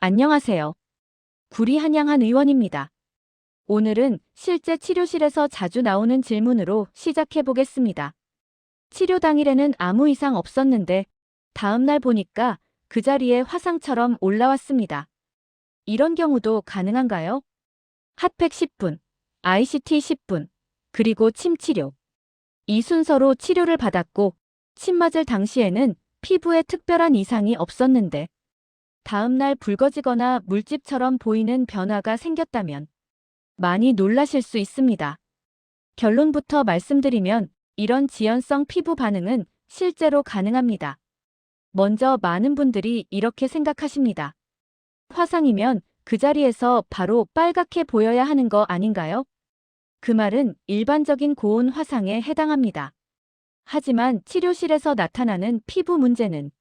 안녕하세요. 구리 한양한 의원입니다. 오늘은 실제 치료실에서 자주 나오는 질문으로 시작해 보겠습니다. 치료 당일에는 아무 이상 없었는데 다음날 보니까 그 자리에 화상처럼 올라왔습니다. 이런 경우도 가능한가요? 핫팩 10분, ICT 10분, 그리고 침 치료. 이 순서로 치료를 받았고 침 맞을 당시에는 피부에 특별한 이상이 없었는데 다음날 붉어지거나 물집처럼 보이는 변화가 생겼다면 많이 놀라실 수 있습니다. 결론부터 말씀드리면 이런 지연성 피부 반응은 실제로 가능합니다. 먼저 많은 분들이 이렇게 생각하십니다. 화상이면 그 자리에서 바로 빨갛게 보여야 하는 거 아닌가요? 그 말은 일반적인 고온 화상에 해당합니다. 하지만 치료실에서 나타나는 피부 문제는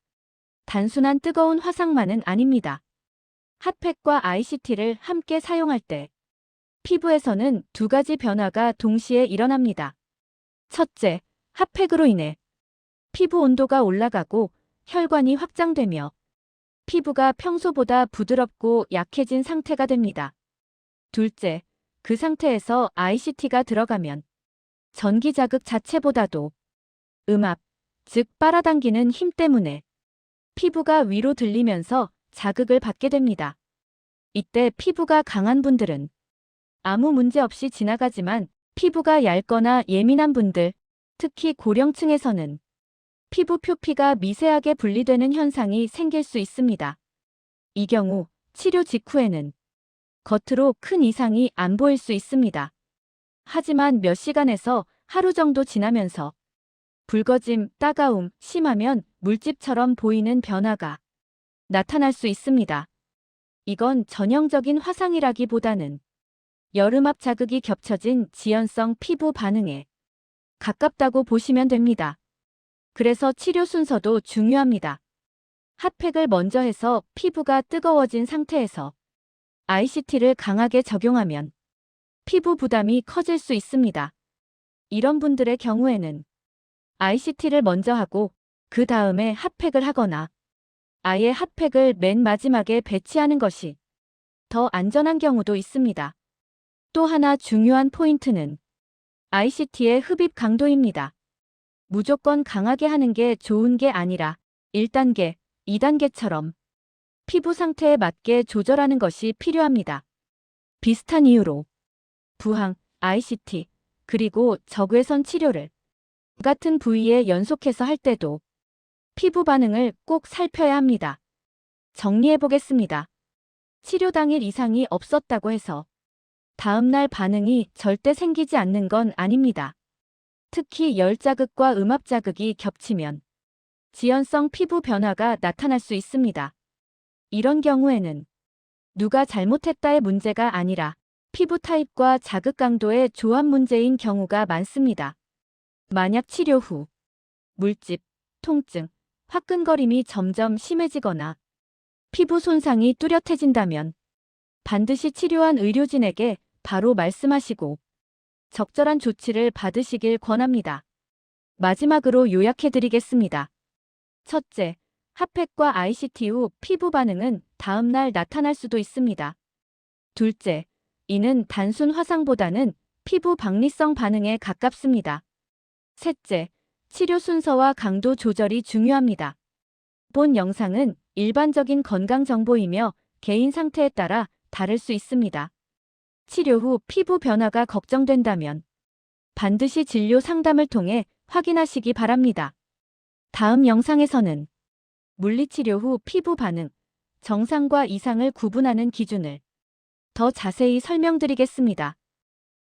단순한 뜨거운 화상만은 아닙니다. 핫팩과 ICT를 함께 사용할 때 피부에서는 두 가지 변화가 동시에 일어납니다. 첫째, 핫팩으로 인해 피부 온도가 올라가고 혈관이 확장되며 피부가 평소보다 부드럽고 약해진 상태가 됩니다. 둘째, 그 상태에서 ICT가 들어가면 전기 자극 자체보다도 음압, 즉 빨아당기는 힘 때문에 피부가 위로 들리면서 자극을 받게 됩니다. 이때 피부가 강한 분들은 아무 문제 없이 지나가지만 피부가 얇거나 예민한 분들, 특히 고령층에서는 피부 표피가 미세하게 분리되는 현상이 생길 수 있습니다. 이 경우 치료 직후에는 겉으로 큰 이상이 안 보일 수 있습니다. 하지만 몇 시간에서 하루 정도 지나면서 붉어짐, 따가움, 심하면 물집처럼 보이는 변화가 나타날 수 있습니다. 이건 전형적인 화상이라기보다는 여름압 자극이 겹쳐진 지연성 피부 반응에 가깝다고 보시면 됩니다. 그래서 치료 순서도 중요합니다. 핫팩을 먼저 해서 피부가 뜨거워진 상태에서 ICT를 강하게 적용하면 피부 부담이 커질 수 있습니다. 이런 분들의 경우에는 ICT를 먼저 하고 그 다음에 핫팩을 하거나 아예 핫팩을 맨 마지막에 배치하는 것이 더 안전한 경우도 있습니다. 또 하나 중요한 포인트는 ICT의 흡입 강도입니다. 무조건 강하게 하는 게 좋은 게 아니라 1단계, 2단계처럼 피부 상태에 맞게 조절하는 것이 필요합니다. 비슷한 이유로 부항, ICT, 그리고 적외선 치료를 같은 부위에 연속해서 할 때도 피부 반응을 꼭 살펴야 합니다. 정리해 보겠습니다. 치료 당일 이상이 없었다고 해서 다음날 반응이 절대 생기지 않는 건 아닙니다. 특히 열 자극과 음압 자극이 겹치면 지연성 피부 변화가 나타날 수 있습니다. 이런 경우에는 누가 잘못했다의 문제가 아니라 피부 타입과 자극 강도의 조합 문제인 경우가 많습니다. 만약 치료 후 물집, 통증, 화끈거림이 점점 심해지거나 피부 손상이 뚜렷해진다면 반드시 치료한 의료진에게 바로 말씀하시고 적절한 조치를 받으시길 권합니다. 마지막으로 요약해드리겠습니다. 첫째, 핫팩과 ICT 후 피부 반응은 다음날 나타날 수도 있습니다. 둘째, 이는 단순 화상보다는 피부 박리성 반응에 가깝습니다. 셋째, 치료 순서와 강도 조절이 중요합니다. 본 영상은 일반적인 건강 정보이며 개인 상태에 따라 다를 수 있습니다. 치료 후 피부 변화가 걱정된다면 반드시 진료 상담을 통해 확인하시기 바랍니다. 다음 영상에서는 물리치료 후 피부 반응, 정상과 이상을 구분하는 기준을 더 자세히 설명드리겠습니다.